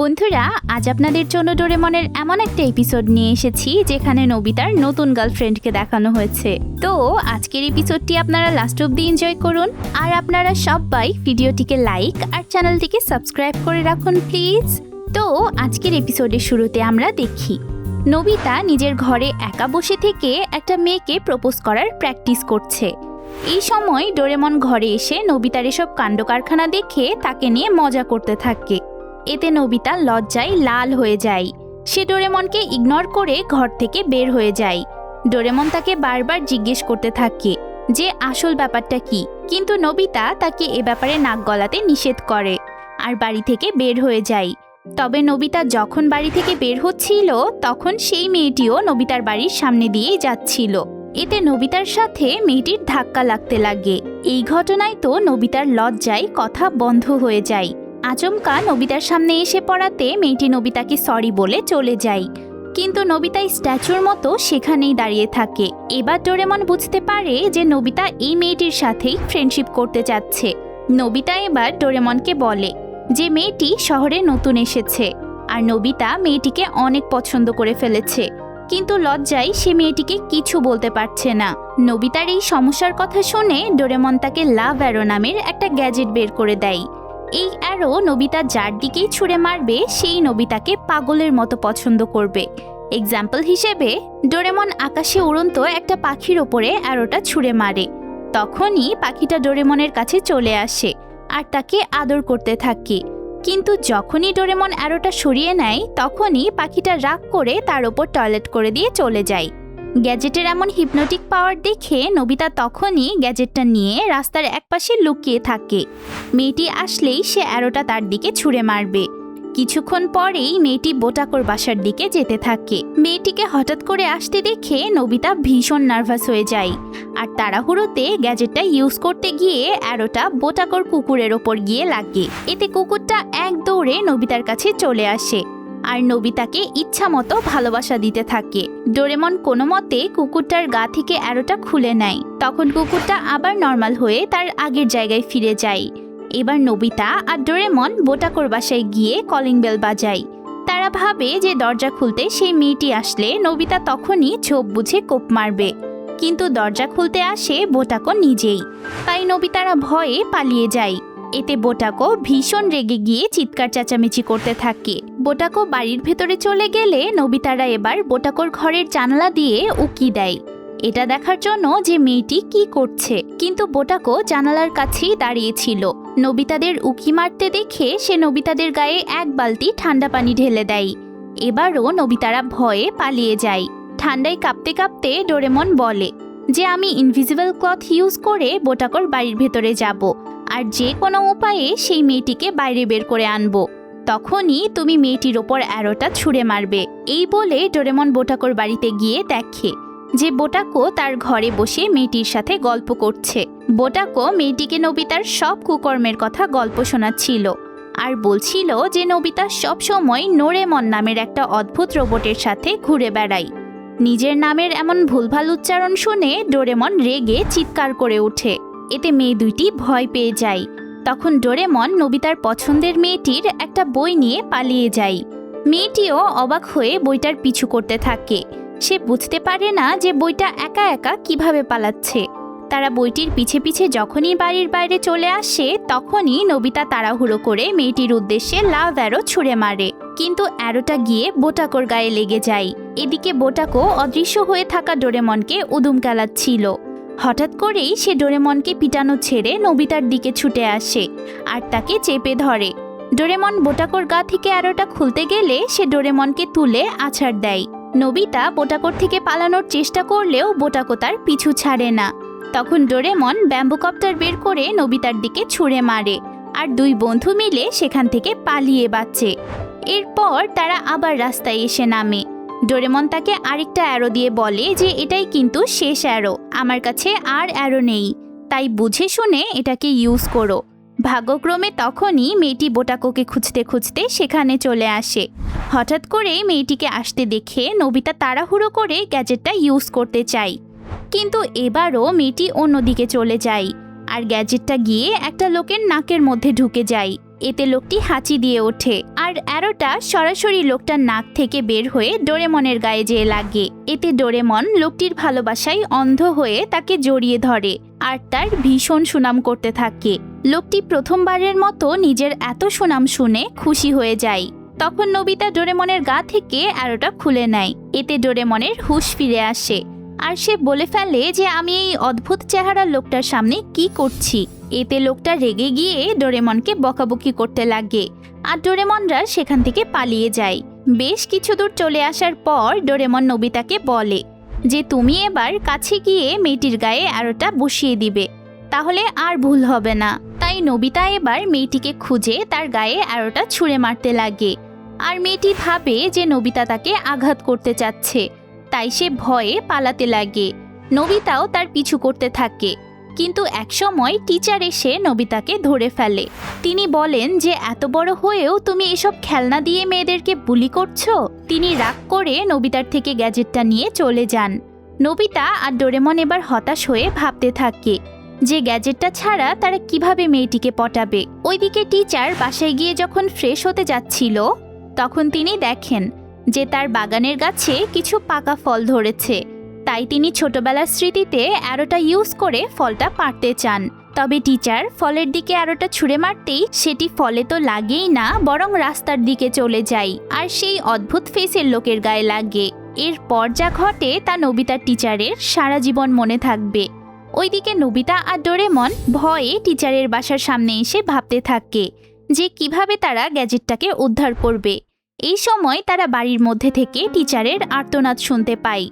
বন্ধুরা, আজ আপনাদের জন্য ডোরেমনের এমন একটা এপিসোড নিয়ে এসেছি যেখানে নোবিতার নতুন গার্লফ্রেন্ডকে দেখানো হয়েছে। তো আজকের এপিসোডটি আপনারা লাস্ট অবধি এনজয় করুন, আর আপনারা সবাই ভিডিওটিকে লাইক আর চ্যানেলটিকে সাবস্ক্রাইব করে রাখুন প্লিজ। তো আজকের এপিসোডের শুরুতে আমরা দেখি নোবিতা নিজের ঘরে একা বসে থেকে একটা মেয়েকে প্রপোজ করার প্র্যাকটিস করছে। এই সময় ডোরেমন ঘরে এসে নোবিতার এসব কাণ্ড কারখানা দেখে তাকে নিয়ে মজা করতে থাকে। এতে নোবিতা লজ্জায় লাল হয়ে যায়। সে ডোরেমনকে ইগনোর করে ঘর থেকে বের হয়ে যায়। ডোরেমন তাকে বারবার জিজ্ঞেস করতে থাকে যে আসল ব্যাপারটা কি, কিন্তু নোবিতা তাকে এ ব্যাপারে নাক গলাতে নিষেধ করে আর বাড়ি থেকে বের হয়ে যায়। তবে নোবিতা যখন বাড়ি থেকে বের হচ্ছিল তখন সেই মেয়েটিও নোবিতার বাড়ির সামনে দিয়েই যাচ্ছিল। এতে নোবিতার সাথে মেয়েটির ধাক্কা লাগতে লাগে। এই ঘটনায় তো নোবিতার লজ্জায় কথা বন্ধ হয়ে যায়। আচমকা নোবিতার সামনে এসে পড়াতে মেয়েটি নোবিতাকে সরি বলে চলে যায়, কিন্তু নোবিতা স্ট্যাচুর মতো সেখানেই দাঁড়িয়ে থাকে। এবার ডোরেমন বুঝতে পারে যে নোবিতা এই মেয়েটির সাথেই ফ্রেন্ডশিপ করতে চাচ্ছে। নোবিতা এবার ডোরেমনকে বলে যে মেয়েটি শহরে নতুন এসেছে আর নোবিতা মেয়েটিকে অনেক পছন্দ করে ফেলেছে, কিন্তু লজ্জায় সে মেয়েটিকে কিছু বলতে পারছে না। নোবিতার এই সমস্যার কথা শুনে ডোরেমন তাকে লাভ অ্যারো নামের একটা গ্যাজেট বের করে দেয়। এই অ্যারো নোবিতা যার দিকেই ছুঁড়ে মারবে সেই নোবিতাকে পাগলের মতো পছন্দ করবে। এক্সাম্পল হিসেবে ডোরেমন আকাশে উড়ন্ত একটা পাখির ওপরে অ্যারোটা ছুঁড়ে মারে। তখনই পাখিটা ডোরেমনের কাছে চলে আসে আর তাকে আদর করতে থাকে, কিন্তু যখনই ডোরেমন অ্যারোটা সরিয়ে নেয় তখনই পাখিটা রাগ করে তার ওপর টয়লেট করে দিয়ে চলে যায়। গ্যাজেটের এমন হিপনোটিক পাওয়ার দেখে নোবিতা তখনই গ্যাজেটটা নিয়ে রাস্তার একপাশে লুকিয়ে থাকে। মেয়েটি আসলেই সে অ্যারোটা তার দিকে ছুঁড়ে মারবে। কিছুক্ষণ পরেই মেয়েটি বোটাকোর বাসার দিকে যেতে থাকে। মেয়েটিকে হঠাৎ করে আসতে দেখে নোবিতা ভীষণ নার্ভাস হয়ে যায় আর তাড়াহুড়োতে গ্যাজেটটা ইউজ করতে গিয়ে অ্যারোটা বোটাকোর কুকুরের ওপর গিয়ে লাগে। এতে কুকুরটা এক দৌড়ে নোবিতার কাছে চলে আসে আর নোবিতাকে ইচ্ছা মতো ভালোবাসা দিতে থাকে। ডোরেমন কোনো মতে কুকুরটার গা থেকে অ্যারোটা খুলে নেয়। তখন কুকুরটা আবার নর্মাল হয়ে তার আগের জায়গায় ফিরে যায়। এবার নোবিতা আর ডোরেমন বোটাকোর বাসায় গিয়ে কলিং বেল বাজায়। তারা ভাবে যে দরজা খুলতে সেই মেয়েটি আসলে নোবিতা তখনই ঝোপ বুঝে কোপ মারবে, কিন্তু দরজা খুলতে আসে বোটাকো নিজেই। তাই নোবিতারা ভয়ে পালিয়ে যায়। এতে বোটাকো ভীষণ রেগে গিয়ে চিৎকার চেঁচামেচি করতে থাকে। বোটাকো বাড়ির ভেতরে চলে গেলে নোবিতারা এবার বোটাকোর ঘরের জানালা দিয়ে উকি দেয়, এটা দেখার জন্য যে মেয়েটি কি করছে, কিন্তু বোটাকো জানালার কাছেই দাঁড়িয়েছিল। নোবিতাদের উকি মারতে দেখে সে নোবিতাদের গায়ে এক বালতি ঠান্ডা পানি ঢেলে দেয়। এবারও নোবিতারা ভয়ে পালিয়ে যায়। ঠান্ডায় কাঁপতে কাঁপতে ডোরেমন বলে যে আমি ইনভিজিবল ক্লথ ইউজ করে বোটাকোর বাড়ির ভেতরে যাব আর যে কোনো উপায়ে সেই মেয়েটিকে বাইরে বের করে আনবো। তখনই তুমি মেয়েটির ওপর অ্যারোটা ছুঁড়ে মারবে। এই বলে ডোরেমন বোটাকোর বাড়িতে গিয়ে দেখে যে বোটাকো তার ঘরে বসে মেয়েটির সাথে গল্প করছে। বোটাকো মেয়েটিকে নোবিতার সব কুকর্মের কথা গল্প শোনাচ্ছিল আর বলছিল যে নোবিতা সবসময় নোরেমন নামের একটা অদ্ভুত রোবটের সাথে ঘুরে বেড়ায়। নিজের নামের এমন ভুলভাল উচ্চারণ শুনে ডোরেমন রেগে চিৎকার করে ওঠে। এতে মেয়ে দুইটি ভয় পেয়ে যায়। তখন ডোরেমন নোবিতার পছন্দের মেয়েটির একটা বই নিয়ে পালিয়ে যায়। মেয়েটিও অবাক হয়ে বইটার পিছু করতে থাকে। সে বুঝতে পারে না যে বইটা একা একা কিভাবে পালাচ্ছে। তারা বইটির পিছে পিছে যখনই বাড়ির বাইরে চলে আসে তখনই নোবিতা তাড়াহুড়ো করে মেয়েটির উদ্দেশ্যে লাভ অ্যারো ছুঁড়ে মারে, কিন্তু অ্যারোটা গিয়ে বোটাকোর গায়ে লেগে যায়। এদিকে বোটাকো অদৃশ্য হয়ে থাকা ডোরেমনকে উদুম কেলাচ্ছিল। হঠাৎ করেই সে ডোরেমনকে পিটানো ছেড়ে নোবিতার দিকে ছুটে আসে আর তাকে চেপে ধরে। ডোরেমন বোটাকোর গা থেকে অ্যারোটা খুলতে গেলে সে ডোরেমনকে তুলে আছাড় দেয়। নোবিতা বোটাকোর থেকে পালানোর চেষ্টা করলেও বোটাকো তার পিছু ছাড়ে না। তখন ডোরেমন ব্যাম্বুকপ্টার বের করে নোবিতার দিকে ছুঁড়ে মারে আর দুই বন্ধু মিলে সেখান থেকে পালিয়ে বাঁচে। এরপর তারা আবার রাস্তায় এসে নামে। ডোরেমন তাকে আরেকটা অ্যারো দিয়ে বলে যে এটাই কিন্তু শেষ অ্যারো, আমার কাছে আর অ্যারো নেই, তাই বুঝে শুনে এটাকে ইউজ করো। ভাগ্যক্রমে তখনই মেয়েটি বোটাকোকে খুঁজতে খুঁজতে সেখানে চলে আসে। হঠাৎ করে মেয়েটিকে আসতে দেখে নোবিতা তাড়াহুড়ো করে গ্যাজেটটা ইউজ করতে চায়, কিন্তু এবারও মেয়েটি অন্যদিকে চলে যায় আর গ্যাজেটটা গিয়ে একটা লোকের নাকের মধ্যে ঢুকে যায়। এতে লোকটি হাঁচি দিয়ে ওঠে আর অ্যারোটা সরাসরি লোকটার নাক থেকে বের হয়ে ডোরেমনের গায়ে যেয়ে লাগে। এতে ডোরেমন লোকটির ভালোবাসায় অন্ধ হয়ে তাকে জড়িয়ে ধরে আর তার ভীষণ সুনাম করতে থাকে। লোকটি প্রথমবারের মতো নিজের এত সুনাম শুনে খুশি হয়ে যায়। তখন নোবিতা ডোরেমনের গা থেকে অ্যারোটা খুলে নেয়। এতে ডোরেমনের হুঁশ ফিরে আসে আর সে বলে ফেলে যে আমি এই অদ্ভুত চেহারার লোকটার সামনে কি করছি। এতে লোকটা রেগে গিয়ে ডোরেমনকে বকাবকি করতে লাগে আর ডোরেমনরা সেখান থেকে পালিয়ে যায়। বেশ কিছু দূর চলে আসার পর ডোরেমন নোবিতাকে বলে যে তুমি এবার কাছে গিয়ে মেয়েটির গায়ে অ্যারোটা বসিয়ে দিবে, তাহলে আর ভুল হবে না। তাই নোবিতা এবার মেয়েটিকে খুঁজে তার গায়ে অ্যারোটা ছুঁড়ে মারতে লাগে আর মেয়েটি ভাবে যে নোবিতা তাকে আঘাত করতে চাচ্ছে, তাই সে ভয়ে পালাতে লাগে। নোবিতাও তার পিছু করতে থাকে, কিন্তু একসময় টিচার এসে নোবিতাকে ধরে ফেলে। তিনি বলেন যে এত বড় হয়েও তুমি এসব খেলনা দিয়ে মেয়েদেরকে বুলি করছো। তিনি রাগ করে নোবিতার থেকে গ্যাজেটটা নিয়ে চলে যান। নোবিতা আর ডোরেমন এবার হতাশ হয়ে ভাবতে থাকে যে গ্যাজেটটা ছাড়া তারা কিভাবে মেয়েটিকে পটাবে। ওইদিকে টিচার বাসায় গিয়ে যখন ফ্রেশ হতে যাচ্ছিল তখন তিনি দেখেন যে তার বাগানের গাছে কিছু পাকা ফল ধরেছে। তাই তিনি ছোটবেলার স্মৃতিতে অ্যারোটা ইউজ করে ফলটা পাড়তে চান। তবে টিচার ফলের দিকে অ্যারোটা ছুঁড়ে মারতেই সেটি ফলে তো লাগেই না, বরং রাস্তার দিকে চলে যায় আর সেই অদ্ভুত ফেসের লোকের গায়ে লাগে। এরপর যা ঘটে তা নোবিতার টিচারের সারা জীবন মনে থাকবে। ওইদিকে নোবিতা আর ডোরেমন ভয়ে টিচারের বাসার সামনে এসে ভাবতে থাকে যে কিভাবে তারা গ্যাজেটটাকে উদ্ধার করবে। এই সময় তারা বাড়ির মধ্যে থেকে টিচারের আর্তনাদ শুনতে পায়।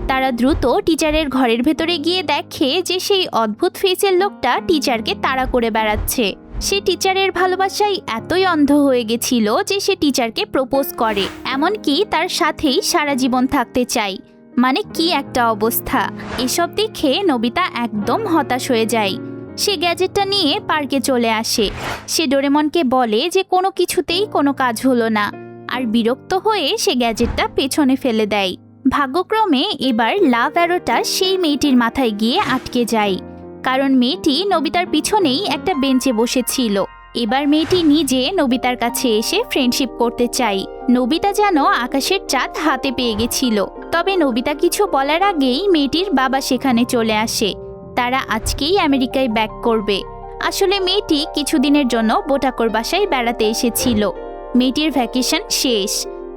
তারা দ্রুত টিচারের ঘরের ভেতরে গিয়ে দেখে যে সেই অদ্ভুত ফেসের লোকটা টিচারকে তাড়া করে বেড়াচ্ছে। সে টিচারের ভালোবাসায় এতই অন্ধ হয়ে গেছিল যে সে টিচারকে প্রপোজ করে, এমনকি তার সাথেই সারা জীবন থাকতে চায়। মানে কি একটা অবস্থা! এসব দেখে নোবিতা একদম হতাশ হয়ে যায়। সে গ্যাজেটটা নিয়ে পার্কে চলে আসে। সে ডোরেমনকে বলে যে কোনো কিছুতেই কোনো কাজ হলো না, আর বিরক্ত হয়ে সে গ্যাজেটটা পেছনে ফেলে দেয়। ভাগ্যক্রমে এবার লাভ অ্যারোটা সেই মেয়েটির মাথায় গিয়ে আটকে যায়, কারণ মেয়েটি নোবিতার পিছনেই একটা বেঞ্চে বসেছিল। এবার মেয়েটি নিজে নোবিতার কাছে এসে ফ্রেন্ডশিপ করতে চায়। নোবিতা যেন আকাশের চাঁদ হাতে পেয়ে গেছিল। তবে নোবিতা কিছু বলার আগেই মেয়েটির বাবা সেখানে চলে আসে। তারা আজকেই আমেরিকায় ব্যাক করবে। আসলে মেয়েটি কিছুদিনের জন্য বোটাকোর বাসায় বেড়াতে এসেছিল। মেয়েটির ভ্যাকেশন শেষ,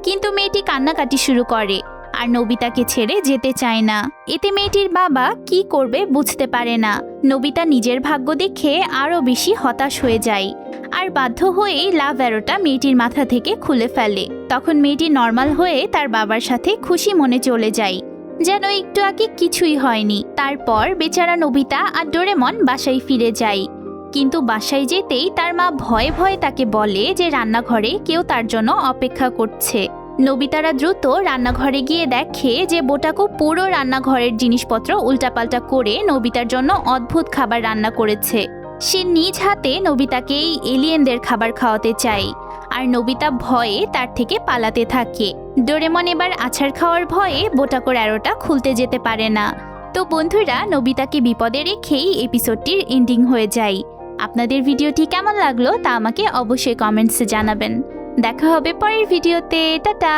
কিন্তু মেয়েটি কান্নাকাটি শুরু করে আর নোবিতাকে ছেড়ে যেতে চায় না। এতে মেয়েটির বাবা কি করবে বুঝতে পারে না। নোবিতা নিজের ভাগ্য দেখে আরও বেশি হতাশ হয়ে যায় আর বাধ্য হয়েই লাভ অ্যারোটা মেয়েটির মাথা থেকে খুলে ফেলে। তখন মেয়েটি নর্মাল হয়ে তার বাবার সাথে খুশি মনে চলে যায়, যেন একটু আগে কিছুই হয়নি। তারপর বেচারা নোবিতা আর ডোরেমন বাসায় ফিরে যায়। কিন্তু বাসায় যেতেই তার মা ভয়ে ভয়ে তাকে বলে যে রান্নাঘরে কেউ তার জন্য অপেক্ষা করছে। নোবিতারা দ্রুত রান্নাঘরে গিয়ে দেখে যে বোটাকো পুরো রান্নাঘরের জিনিসপত্র উল্টাপাল্টা করে নোবিতার জন্য অদ্ভুত খাবার রান্না করেছে। সে নিজ হাতে নোবিতাকে এই এলিয়েনদের খাবার খাওয়াতে চায় আর নোবিতা ভয়ে তার থেকে পালাতে থাকে। ডোরেমন এবার আছাড় খাওয়ার ভয়ে বোটাকোর অ্যারোটা খুলতে যেতে পারে না। তো বন্ধুরা, নোবিতাকে বিপদে রেখেই এপিসোডটির এন্ডিং হয়ে যায়। আপনাদের ভিডিওটি কেমন লাগলো তা আমাকে অবশ্যই কমেন্টসে জানাবেন। দেখা হবে পরের ভিডিওতে। টাটা।